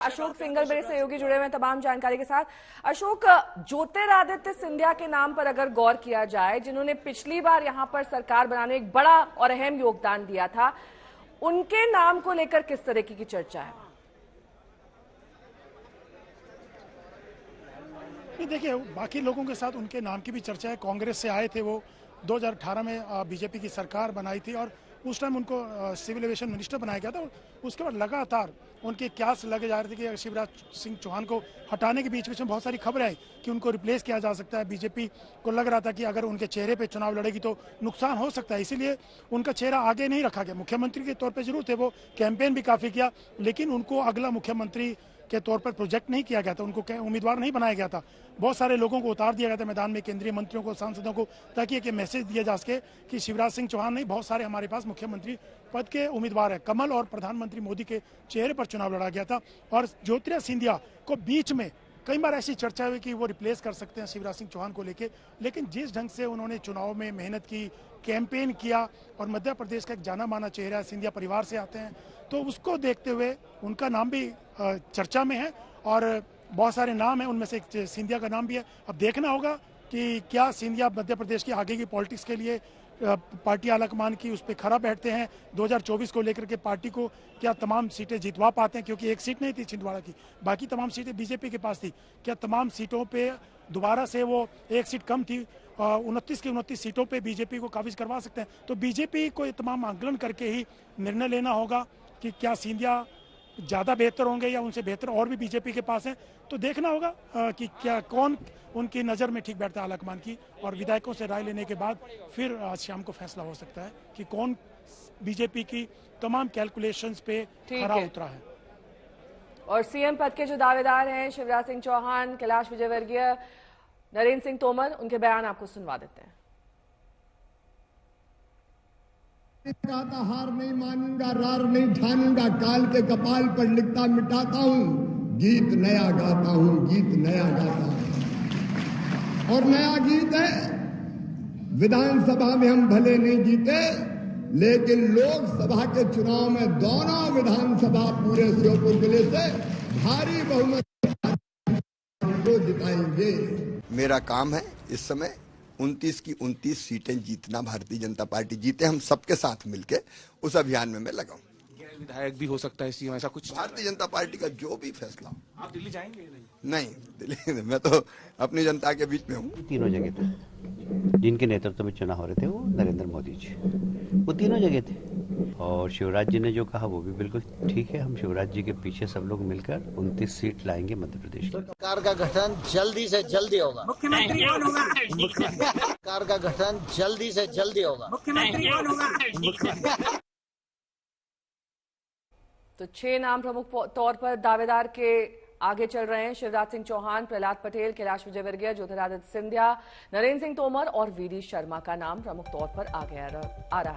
अशोक सिंघल मेरे सहयोगी जुड़े हुए हैं तमाम जानकारी के साथ। अशोक, ज्योतिरादित्य सिंधिया के नाम पर अगर गौर किया जाए, जिन्होंने पिछली बार यहां पर सरकार बनाने में एक बड़ा और अहम योगदान दिया था, उनके नाम को लेकर किस तरह की चर्चा है? देखिए, बाकी लोगों के साथ उनके नाम की भी चर्चा है। कांग्रेस से आए थे वो, 2018 में बीजेपी की सरकार बनाई थी और उस टाइम उनको सिविल एविएशन मिनिस्टर बनाया गया था। उसके बाद लगातार उनके क्यास लगे जा रहे थे कि शिवराज सिंह चौहान को हटाने के बीच में बहुत सारी खबरें आई कि उनको रिप्लेस किया जा सकता है। बीजेपी को लग रहा था कि अगर उनके चेहरे पे चुनाव लड़ेगी तो नुकसान हो सकता है, इसीलिए उनका चेहरा आगे नहीं रखा गया। मुख्यमंत्री के तौर पर जरूर थे, वो कैंपेन भी काफ़ी किया, लेकिन उनको अगला मुख्यमंत्री के तौर पर प्रोजेक्ट नहीं किया गया था, उनको उम्मीदवार नहीं बनाया गया था। बहुत सारे लोगों को उतार दिया गया था मैदान में, केंद्रीय मंत्रियों को, सांसदों को, ताकि एक मैसेज दिया जा सके कि शिवराज सिंह चौहान नहीं, बहुत सारे हमारे पास मुख्यमंत्री पद के उम्मीदवार हैं। कमल और प्रधानमंत्री मोदी के चेहरे पर चुनाव लड़ा गया था और ज्योतिरादित्य सिंधिया को बीच में कई बार ऐसी चर्चा हुई कि वो रिप्लेस कर सकते हैं शिवराज सिंह चौहान को लेके, लेकिन जिस ढंग से उन्होंने चुनाव में मेहनत की, कैंपेन किया और मध्य प्रदेश का एक जाना माना चेहरा, सिंधिया परिवार से आते हैं, तो उसको देखते हुए उनका नाम भी चर्चा में है और बहुत सारे नाम हैं, उनमें से एक सिंधिया का नाम भी है। अब देखना होगा कि क्या सिंधिया मध्य प्रदेश की आगे की पॉलिटिक्स के लिए पार्टी आलाकमान की उस पर खरा बैठते हैं। 2024 को लेकर के पार्टी को क्या तमाम सीटें जितवा पाते हैं, क्योंकि एक सीट नहीं थी छिंदवाड़ा की, बाकी तमाम सीटें बीजेपी के पास थी। क्या तमाम सीटों पे दोबारा से वो एक सीट कम थी, 29 की 29 सीटों पे बीजेपी को काबिज करवा सकते हैं? तो बीजेपी को ये तमाम आंकलन करके ही निर्णय लेना होगा कि क्या सिंधिया ज़्यादा बेहतर होंगे या उनसे बेहतर और भी बीजेपी के पास हैं। तो देखना होगा कि क्या कौन उनकी नज़र में ठीक बैठता है आलाकमान की, और विधायकों से राय लेने के बाद फिर आज शाम को फैसला हो सकता है कि कौन बीजेपी की तमाम कैलकुलेशंस पे खरा उतरा है। और सीएम पद के जो दावेदार हैं, शिवराज सिंह चौहान, कैलाश विजयवर्गीय, नरेंद्र सिंह तोमर, उनके बयान आपको सुनवा देते हैं। हार नहीं मानूंगा, रार नहीं ठानूंगा, काल के कपाल पर लिखता मिटाता हूं, गीत नया गाता हूं, गीत नया गाता हूं। और नया गीत है, विधानसभा में हम भले नहीं जीते, लेकिन लोकसभा के चुनाव में दोनों विधानसभा पूरे श्योपुर जिले से भारी बहुमत को जिताएंगे। मेरा काम है इस समय 29 की 29 सीटें जीतना, भारतीय जनता पार्टी जीते, हम सबके साथ मिलके उस अभियान में मैं लगाऊं। विधायक भी हो सकता है सीएम, ऐसा कुछ? भारतीय जनता पार्टी का जो भी फैसला। आप दिल्ली जाएंगे? नहीं, दिल्ली मैं तो अपनी जनता के बीच में हूँ। तीनों जगह थे जिनके नेतृत्व में चुनाव हो रहे थे, वो नरेंद्र मोदी जी, वो तीनों जगह थे। और शिवराज जी ने जो कहा वो भी बिल्कुल ठीक है। हम शिवराज जी के पीछे सब लोग मिलकर 29 सीट लाएंगे मध्य प्रदेश की। सरकार का गठन जल्दी से जल्दी होगा। मुख्यमंत्री कौन होगा? सरकार का गठन जल्दी से जल्दी होगा। मुख्यमंत्री कौन होगा? तो 6 नाम प्रमुख तौर पर दावेदार के आगे चल रहे हैं। शिवराज सिंह चौहान, प्रहलाद पटेल, कैलाश विजयवर्गीय, ज्योतिरादित्य सिंधिया, नरेंद्र सिंह तोमर और वीडी शर्मा का नाम प्रमुख तौर पर आगे आ रहा है।